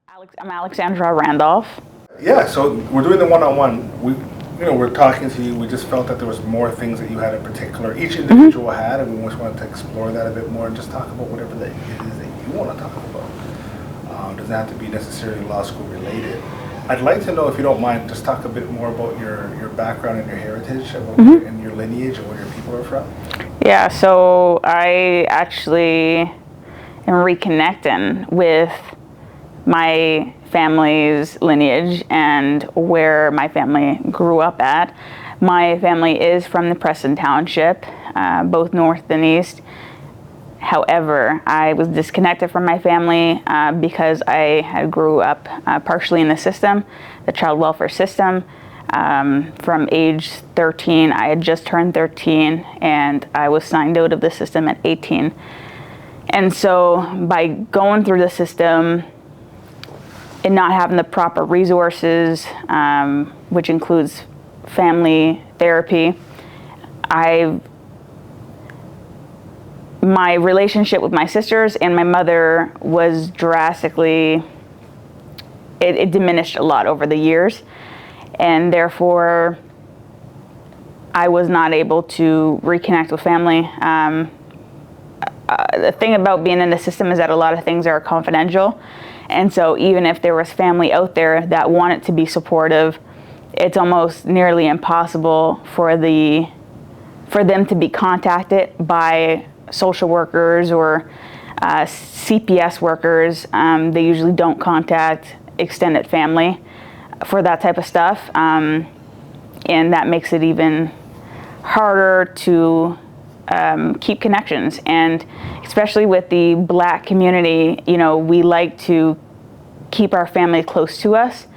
I'm Alexandra Randolph. Yeah, so we're doing the one-on-one. We're talking to you. We just felt that there was more things that you had in particular. Each individual had, and we just wanted to explore that a bit more and just talk about whatever it is that you want to talk about. Doesn't have to be necessarily law school related. I'd like to know, if you don't mind, just talk a bit more about your background and your heritage and your lineage and where your people are from. Yeah, so I actually am reconnecting with my family's lineage and where my family grew up at. My family is from the Preston Township, both north and east. However, I was disconnected from my family because I had grew up partially in the system, the child welfare system. From age 13, I had just turned 13, and I was signed out of the system at 18. And so by going through the system and not having the proper resources, which includes family therapy, my relationship with my sisters and my mother was drastically, it diminished a lot over the years, and therefore I was not able to reconnect with family. The thing about being in the system is that a lot of things are confidential, and so even if there was family out there that wanted to be supportive, it's almost nearly impossible for them to be contacted by social workers or CPS workers. They usually don't contact extended family for that type of stuff, and that makes it even harder to keep connections. And especially with the Black community, we like to keep our family close to us,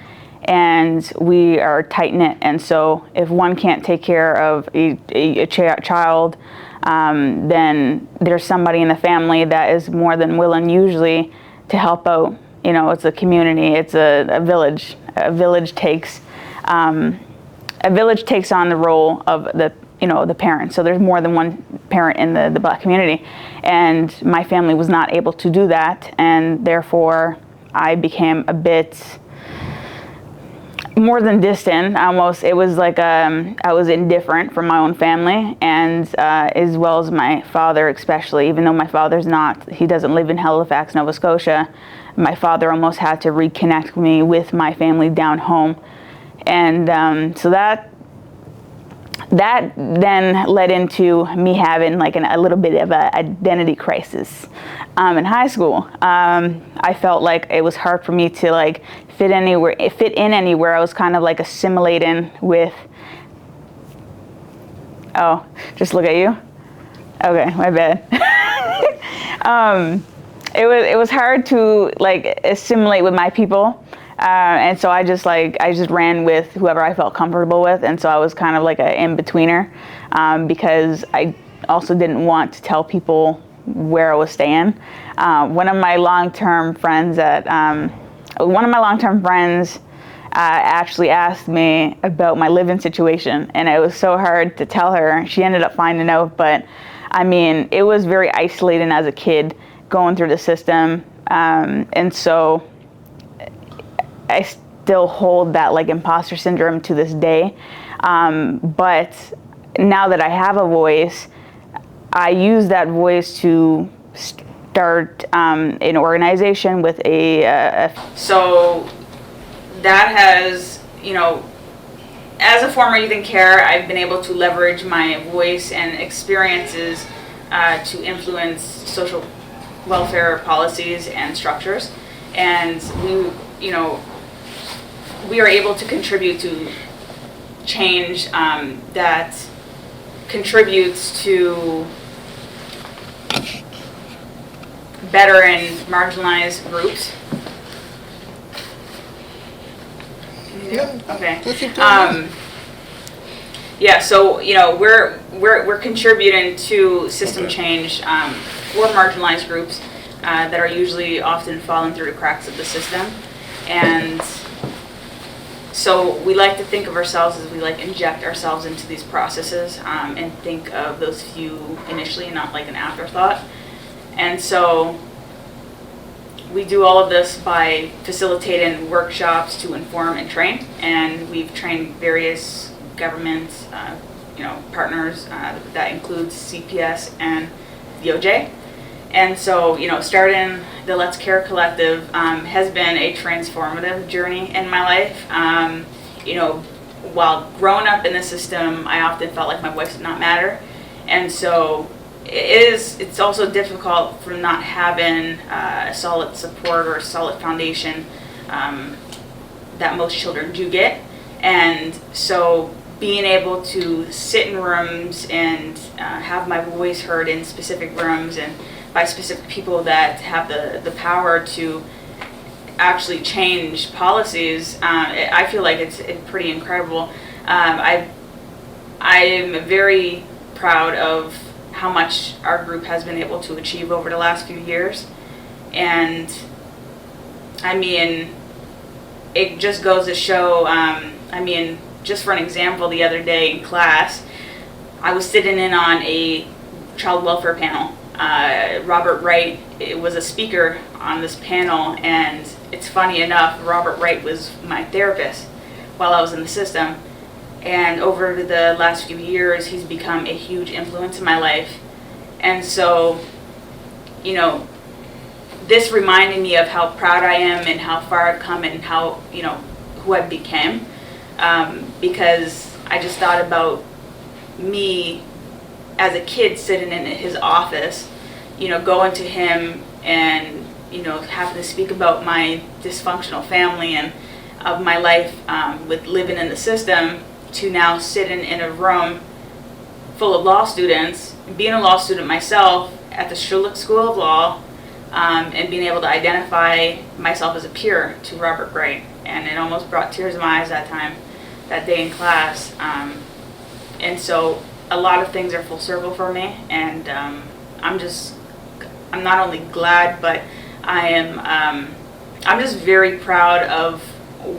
and we are tight-knit. And so if one can't take care of a child, then there's somebody in the family that is more than willing usually to help out. It's a community, it's a village. A village takes on the role of the parent. So there's more than one parent in the Black community, and my family was not able to do that, and therefore I became a bit more than distant. Almost, it was like I was indifferent from my own family, and as well as my father, especially. Even though my father's he doesn't live in Halifax, Nova Scotia, my father almost had to reconnect me with my family down home, and so that then led into me having like a little bit of an identity crisis in high school. I felt like it was hard for me to fit in anywhere. I was kind of like assimilating with. Oh, just look at you. Okay, my bad. It was hard to assimilate with my people. And so I just ran with whoever I felt comfortable with, and so I was kind of like an in-betweener, because I also didn't want to tell people where I was staying. One of my long-term friends actually asked me about my living situation, and it was so hard to tell her. She ended up finding out, but I mean, it was very isolating as a kid going through the system, and so I still hold that imposter syndrome to this day. But now that I have a voice, I use that voice to start an organization with So that has, as a former youth in care, I've been able to leverage my voice and experiences to influence social welfare policies and structures. And we are able to contribute to change that contributes to better and marginalized groups. Yeah. Okay. Yeah. So we're contributing to system change for marginalized groups that are usually often falling through the cracks of the system, and so we like to think of ourselves as we inject ourselves into these processes and think of those few initially, not like an afterthought. And so we do all of this by facilitating workshops to inform and train, and we've trained various government, partners. That includes CPS and DOJ. And so, starting the Let's Care Collective has been a transformative journey in my life. While growing up in the system, I often felt like my voice did not matter, and so it's also difficult from not having a solid support or a solid foundation that most children do get. And so being able to sit in rooms and have my voice heard in specific rooms and by specific people that have the power to actually change policies, I feel like it's pretty incredible. I am very proud of how much our group has been able to achieve over the last few years. And I mean, it just goes to show, just for an example, the other day in class, I was sitting in on a child welfare panel. Robert Wright was a speaker on this panel, and it's funny enough, Robert Wright was my therapist while I was in the system. And over the last few years, he's become a huge influence in my life. And so, this reminded me of how proud I am and how far I've come and how, who I became. Because I just thought about me as a kid sitting in his office, going to him and, having to speak about my dysfunctional family and of my life with living in the system, to now sitting in a room full of law students, being a law student myself at the Schulich School of Law, and being able to identify myself as a peer to Robert Wright. And it almost brought tears to my eyes that day in class. And so a lot of things are full circle for me, and I'm not only glad, but I'm just very proud of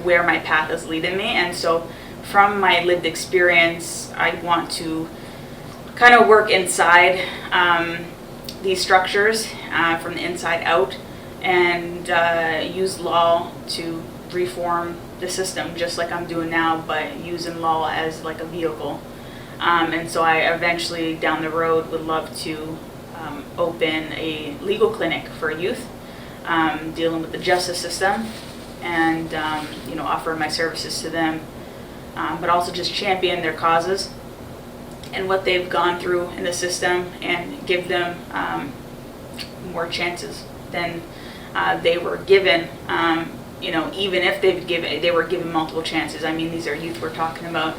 where my path is leading me. And so from my lived experience, I want to kind of work inside these structures from the inside out, and use law to reform the system, just like I'm doing now, but using law as like a vehicle. And so I eventually down the road would love to open a legal clinic for youth, dealing with the justice system, and offer my services to them, but also just champion their causes and what they've gone through in the system, and give them more chances than they were given. Even if they were given multiple chances. I mean, these are youth we're talking about.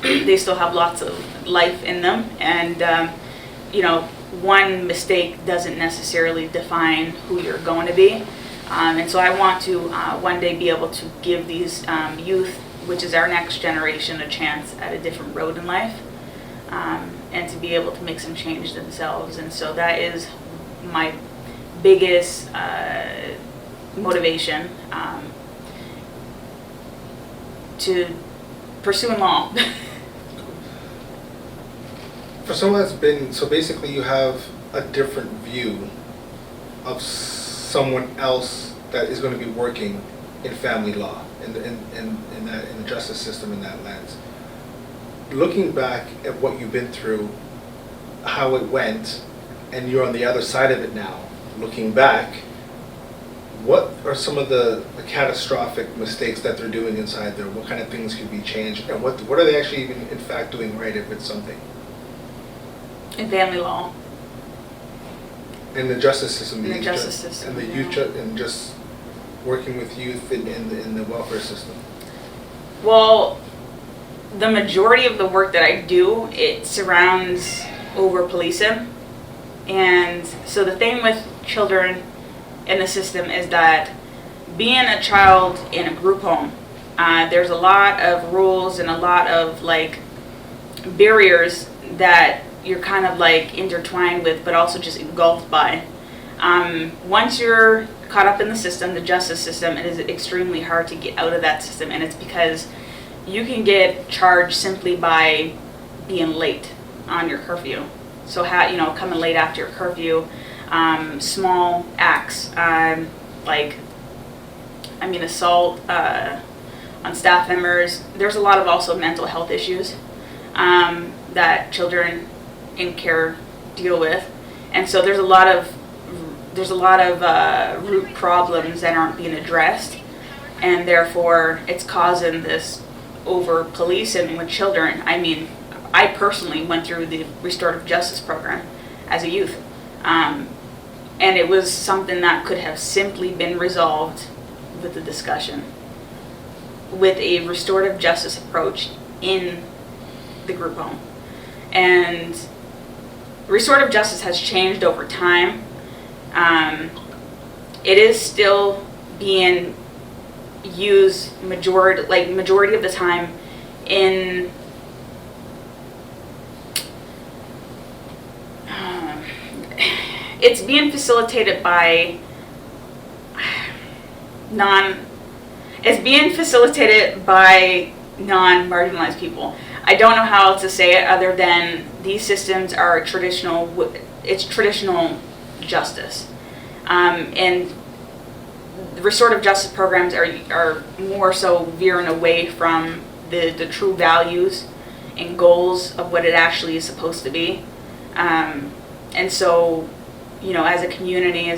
They still have lots of life in them, and one mistake doesn't necessarily define who you're going to be. And so I want to one day be able to give these youth, which is our next generation, a chance at a different road in life, and to be able to make some change themselves. And so that is my biggest motivation to pursuing law. For someone that's been, so basically you have a different view of someone else that is going to be working in family law, in the justice system, in that lens. Looking back at what you've been through, how it went, and you're on the other side of it now, looking back, what are some of the catastrophic mistakes that they're doing inside there? What kind of things could be changed? And what are they actually even in fact doing right, if it's something? In family law. In the justice system. In the justice system. And the youth, and just working with youth in the welfare system. Well, the majority of the work that I do, it surrounds over policing. And so the thing with children in the system is that being a child in a group home, there's a lot of rules and a lot of barriers that you're kind of intertwined with, but also just engulfed by. Once you're caught up in the system, the justice system, it is extremely hard to get out of that system, and it's because you can get charged simply by being late on your curfew. So coming late after your curfew, small acts, assault on staff members. There's a lot of also mental health issues that children in care deal with, and so there's a lot of root problems that aren't being addressed, and therefore it's causing this over policing with children. I mean, I personally went through the restorative justice program as a youth, and it was something that could have simply been resolved with a discussion, with a restorative justice approach in the group home. And restorative justice has changed over time. It is still being used majority of the time in it's being facilitated by non-marginalized people. I don't know how else to say it other than these systems are traditional justice. And restorative justice programs are more so veering away from the true values and goals of what it actually is supposed to be. And so, as a community,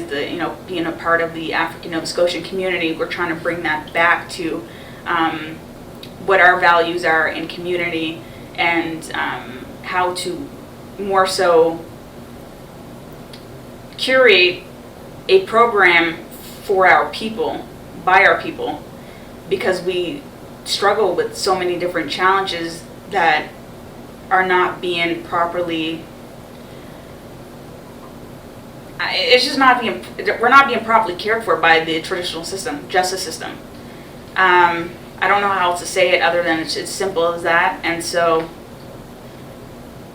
being a part of the African Nova Scotian community, we're trying to bring that back to what our values are in community, and how to more so curate a program for our people, by our people, because we struggle with so many different challenges that are not being properly, we're not being properly cared for by the traditional justice system. I don't know how else to say it other than it's simple as that. And so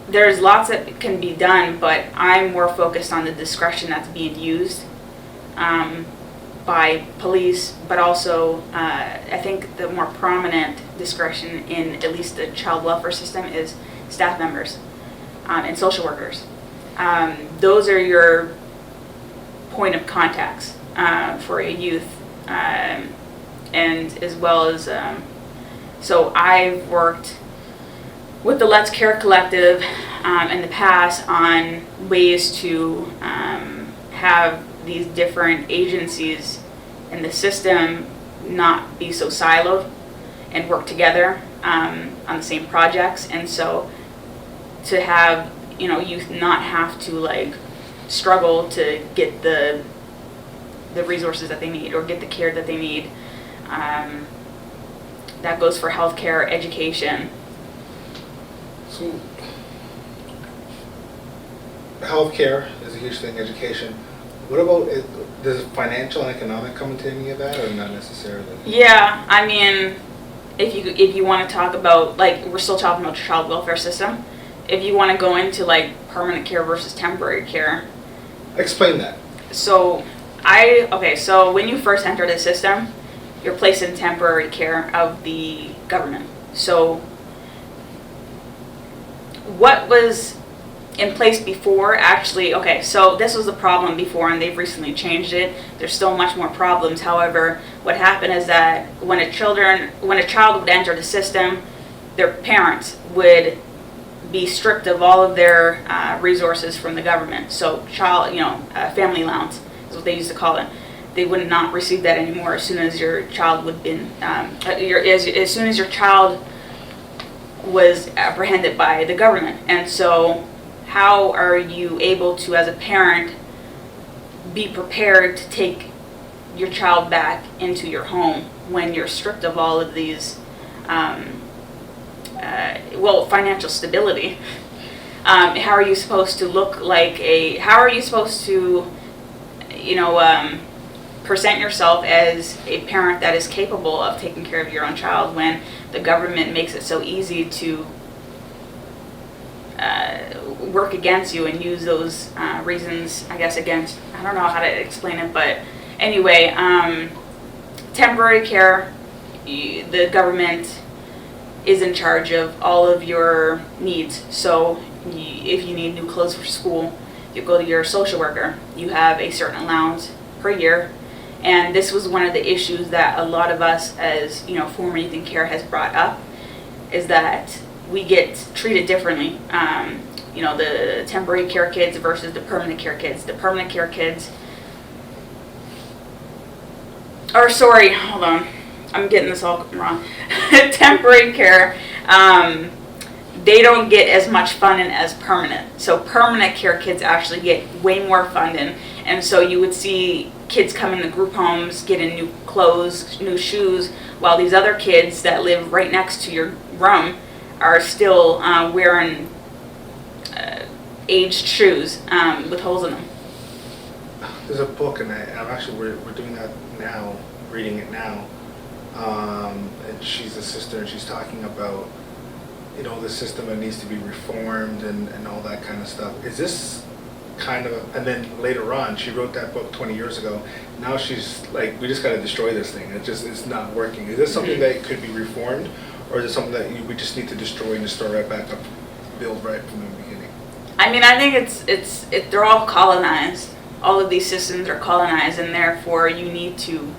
there's lots that can be done, but I'm more focused on the discretion that's being used by police, but also I think the more prominent discretion in at least the child welfare system is staff members and social workers. Those are your point of contacts for a youth, and as well as so I've worked with the Let's Care Collective in the past on ways to have these different agencies in the system not be so siloed and work together on the same projects. And so to have youth not have to struggle to get the resources that they need or get the care that they need. That goes for healthcare, education. So, healthcare is a huge thing, education. What about, does financial and economic come into any of that, or not necessarily? Yeah, I mean, if you want to talk about, we're still talking about the child welfare system. If you want to go into permanent care versus temporary care. Explain that. So when you first enter the system, you're placed in temporary care of the government. So what was in place before so this was the problem before, and they've recently changed it. There's still much more problems. However, what happened is that when a child would enter the system, their parents would be stripped of all of their resources from the government. So family allowance is what they used to call it. They would not receive that anymore as soon as your child as soon as your child was apprehended by the government. And so how are you able to, as a parent, be prepared to take your child back into your home when you're stripped of all of these financial stability? How are you supposed to present yourself as a parent that is capable of taking care of your own child when the government makes it so easy to work against you and use those reasons, against, I don't know how to explain it, but anyway, temporary care, the government is in charge of all of your needs. So if you need new clothes for school, you go to your social worker, you have a certain allowance per year. And this was one of the issues that a lot of us as, former youth in care has brought up, is that we get treated differently. The temporary care kids versus the permanent care kids. The permanent care kids, hold on, I'm getting this all wrong. Temporary care, they don't get as much funding as permanent. So permanent care kids actually get way more funding. And so you would see kids come into group homes, getting new clothes, new shoes, while these other kids that live right next to your room are still wearing aged shoes with holes in them. There's a book, and I'm actually, we're doing that now, reading it now. And she's a sister, and she's talking about, the system that needs to be reformed and all that kind of stuff. Is this kind of, and then later on, she wrote that book 20 years ago. Now she's like, we just got to destroy this thing. It's not working. Is this something that could be reformed, or is it something that we just need to destroy and just start right back up, build right from the beginning? I mean, I think they're all colonized. All of these systems are colonized, and therefore you need to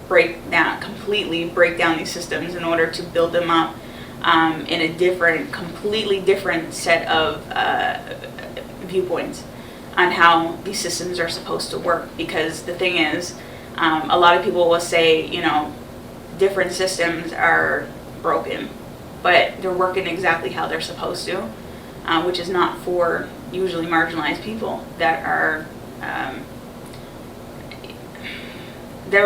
completely break down these systems in order to build them up in a completely different set of viewpoints on how these systems are supposed to work. Because the thing is, a lot of people will say, different systems are broken, but they're working exactly how they're supposed to, which is not for usually marginalized people that are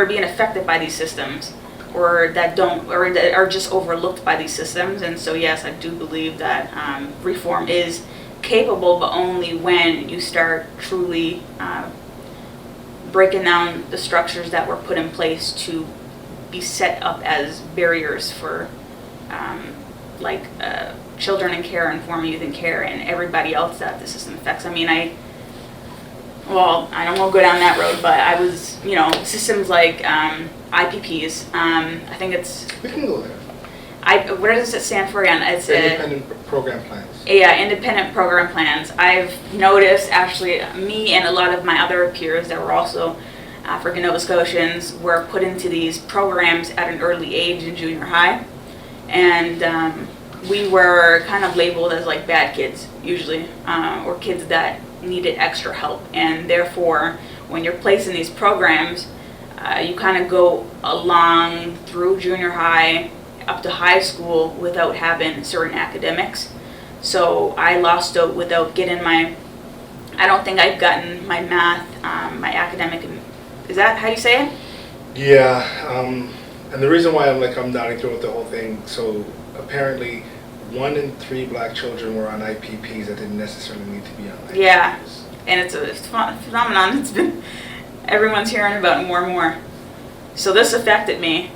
being affected by these systems, or that are just overlooked by these systems. And so yes, I do believe that reform is capable, but only when you start truly breaking down the structures that were put in place to be set up as barriers for children in care and former youth in care and everybody else that the system affects. I mean, I don't want to go down that road, but I was, systems like IPPs. I think it's. We can go there. What does it stand for again? It's Independent Program Plans. Yeah, independent program plans. I've noticed, actually, me and a lot of my other peers that were also African Nova Scotians were put into these programs at an early age in junior high, and we were kind of labeled as like bad kids usually, or kids that needed extra help. And therefore, when you're placed in these programs, you kind of go along through junior high up to high school without having certain academics. So I lost out without getting I don't think I've gotten my math, my academic, is that how you say it? Yeah, and the reason why I'm nodding through with the whole thing, so apparently 1 in 3 black children were on IPPs that didn't necessarily need to be on IPPs. Yeah, and it's a phenomenon. Everyone's hearing about it more and more. So this affected me.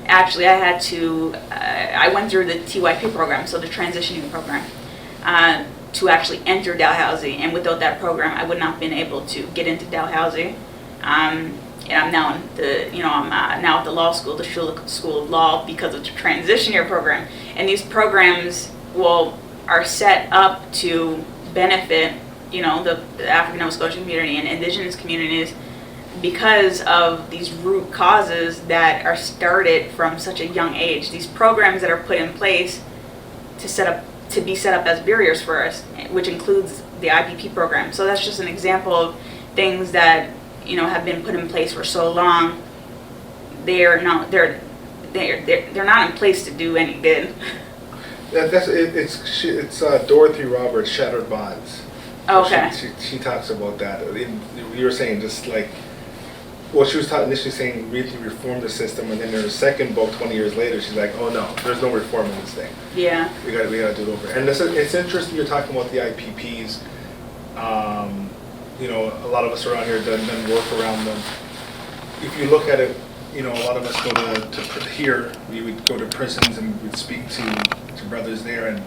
Actually, I went through the TYP program, so the transitioning program, to actually enter Dalhousie, and without that program, I would not have been able to get into Dalhousie. And I'm now I'm now at the law school, the School of Law, because of the transition year program. And these programs, are set up to benefit, the African Nova Scotian community and Indigenous communities, because of these root causes that are started from such a young age. These programs that are put in place to be set up as barriers for us, which includes the IPP program. So that's just an example of things that have been put in place for so long. They're not in place to do any good. It's Dorothy Roberts' Shattered Bonds. Okay. She talks about that. You were saying just like, she was initially saying really reform the system, and then in her second book 20 years later, she's like, oh no, there's no reform in this thing. Yeah. We gotta do it over. And it's interesting you're talking about the IPPs. A lot of us around here done work around them. If you look at it, a lot of us go to here, we would go to prisons and we'd speak to brothers there, and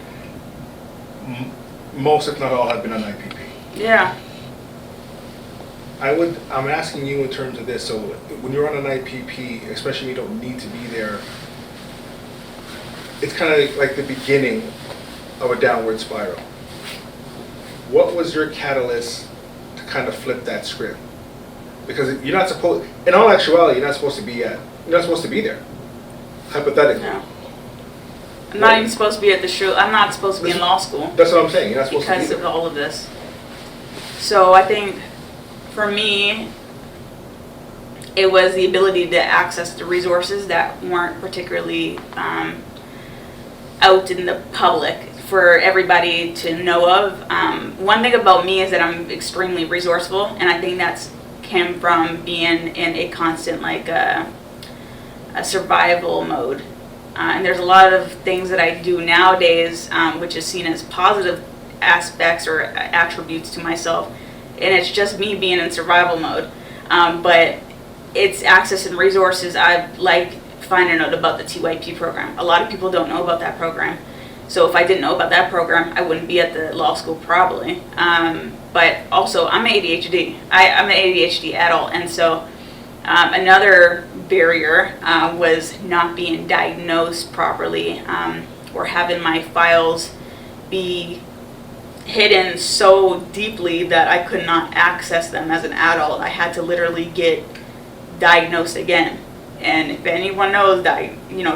most, if not all, have been on IPP. Yeah. I'm asking you in terms of this, so when you're on an IPP, especially when you don't need to be there, it's kind of like the beginning of a downward spiral. what was your catalyst to kind of flip that script? Because you're not supposed, in all actuality, you're not supposed to be there, hypothetically. No. I'm not even supposed to be at the show. I'm not supposed to be in law school. That's what I'm saying. You're not supposed to be because there. of all of this. So I think for me, it was the ability to access the resources that weren't particularly out in the public for everybody to know of. One thing about me is that I'm extremely resourceful, and I think that's came from being in a constant a survival mode. And there's a lot of things that I do nowadays, which is seen as positive aspects or attributes to myself, and it's just me being in survival mode. But it's accessing resources. I like finding out about the TYP program. A lot of people don't know about that program. So if I didn't know about that program, I wouldn't be at the law school probably. But also, I'm ADHD. I'm an ADHD adult, and so another barrier was not being diagnosed properly, or having my files be hidden so deeply that I could not access them as an adult. I had to literally get diagnosed again. And if anyone knows that,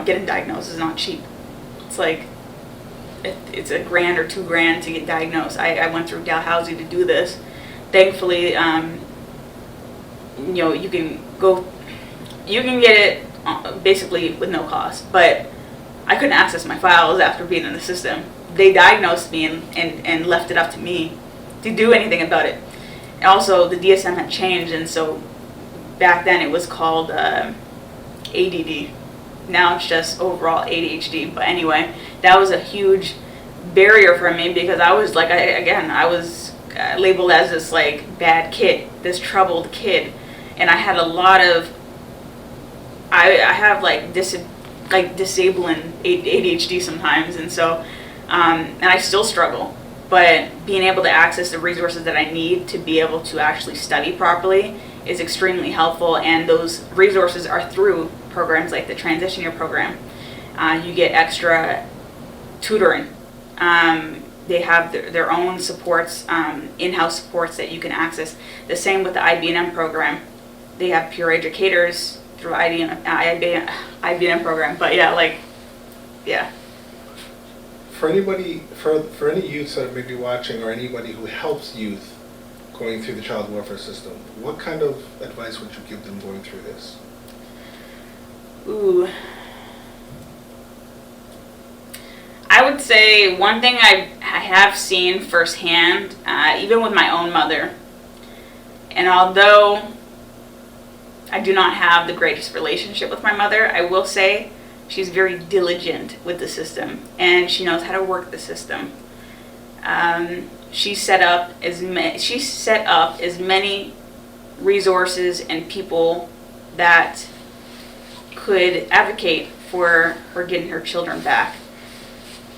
getting diagnosed is not cheap. It's like, it's $1,000 or $2,000 to get diagnosed. I went through Dalhousie to do this. Thankfully, you can get it basically with no cost, but I couldn't access my files after being in the system. They diagnosed me and left it up to me to do anything about it. And also, the DSM had changed, and so back then it was called ADD. Now it's just overall ADHD. But anyway, that was a huge barrier for me because I was I was labeled as this bad kid, this troubled kid, and I had a lot of I have disabling ADHD sometimes, and so and I still struggle. But being able to access the resources that I need to be able to actually study properly is extremely helpful, and those resources are through programs like the Transition Year program. You get extra tutoring. They have their own supports, in-house supports that you can access. The same with the IB&M program. They have peer educators through IB&M program. But yeah. For anybody, for any youths that may be watching, or anybody who helps youth going through the child welfare system, what kind of advice would you give them going through this? Ooh. I would say one thing I have seen firsthand, even with my own mother, and although I do not have the greatest relationship with my mother, I will say she's very diligent with the system, and she knows how to work the system. She set up as many resources and people that could advocate for her getting her children back.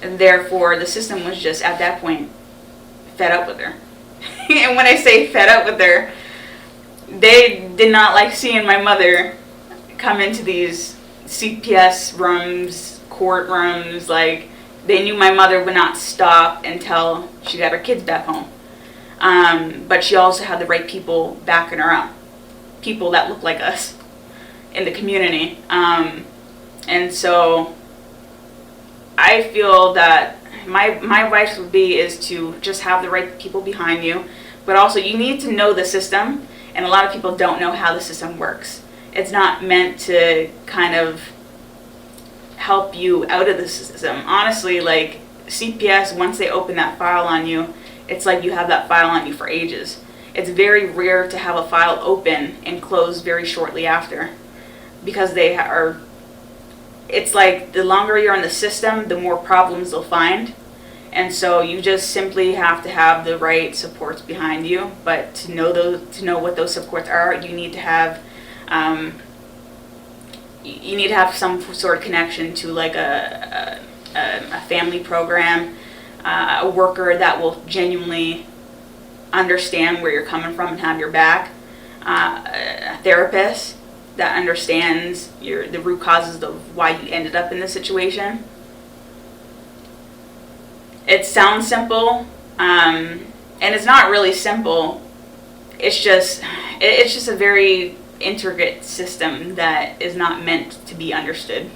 And therefore, the system was just, at that point, fed up with her. And when I say fed up with her, they did not like seeing my mother come into these CPS rooms, courtrooms. They knew my mother would not stop until she got her kids back home. But she also had the right people backing her up. People that look like us in the community. And so I feel that my advice would be is to just have the right people behind you, but also you need to know the system, and a lot of people don't know how the system works. It's not meant to kind of help you out of the system. Honestly, CPS, once they open that file on you, it's like you have that file on you for ages. It's very rare to have a file open and close very shortly after, because they are, it's like the longer you're in the system, the more problems they'll find. And so you just simply have to have the right supports behind you. But to know what those supports are, you need to have some sort of connection to a family program, a worker that will genuinely understand where you're coming from and have your back, a therapist that understands the root causes of why you ended up in this situation. It sounds simple, and And it's not really simple. It's just a very intricate system that is not meant to be understood.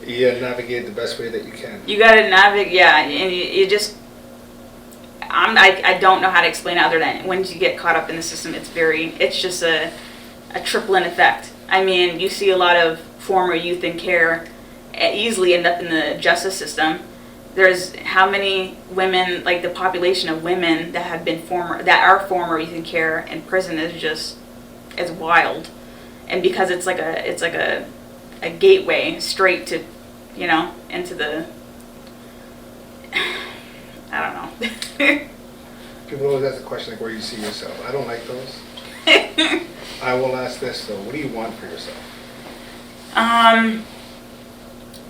You navigate the best way that you can. You gotta navigate, yeah, and you just, I don't know how to explain it other than once you get caught up in the system, it's just a tripling effect. I mean, you see a lot of former youth in care easily end up in the justice system. There's how many women, like the population of women that have been are former youth in care in prison is wild. And because it's like a gateway straight to, into the, I don't know. People always ask the question, like, where you see yourself. I don't like those. I will ask this, though. What do you want for yourself?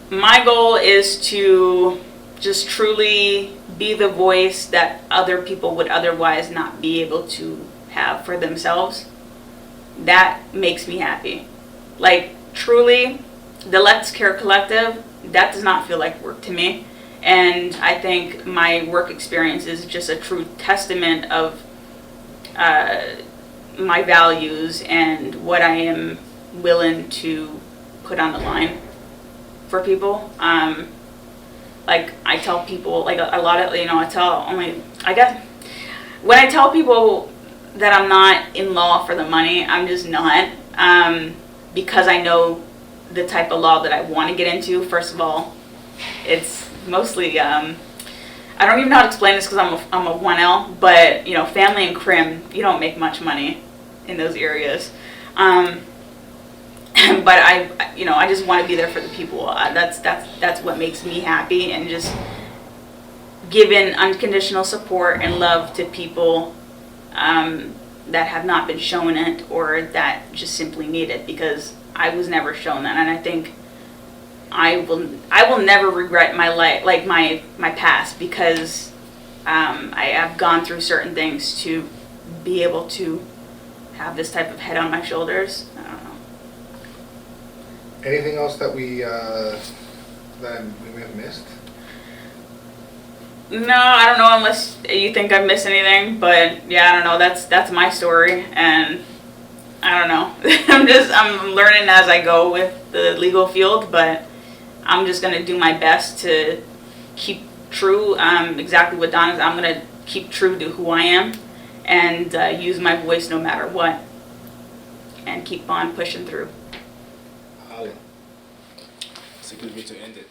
My goal is to just truly be the voice that other people would otherwise not be able to have for themselves. That makes me happy. Like, truly, the Let's Care Collective, that does not feel like work to me. And I think my work experience is just a true testament of my values and what I am willing to put on the line for people. Like, I tell people, like a lot of, when I tell people that I'm not in law for the money, I'm just not, because I know the type of law that I want to get into. First of all, it's mostly, I don't even know how to explain this because I'm a 1L, but, family and crim, you don't make much money in those areas. But I just want to be there for the people. That's what makes me happy, and just giving unconditional support and love to people that have not been shown it or that just simply need it, because I was never shown that, and I think I will never regret my life, like my past, because I have gone through certain things to be able to have this type of head on my shoulders. I don't know. Anything else that we may have missed? No, I don't know, unless you think I've missed anything, but yeah, I don't know, that's my story, and I don't know. I'm learning as I go with the legal field, but I'm just going to do my best to keep true, exactly what Don is. I'm going to keep true to who I am and use my voice no matter what, and keep on pushing through. Ali. It's a good way to end it.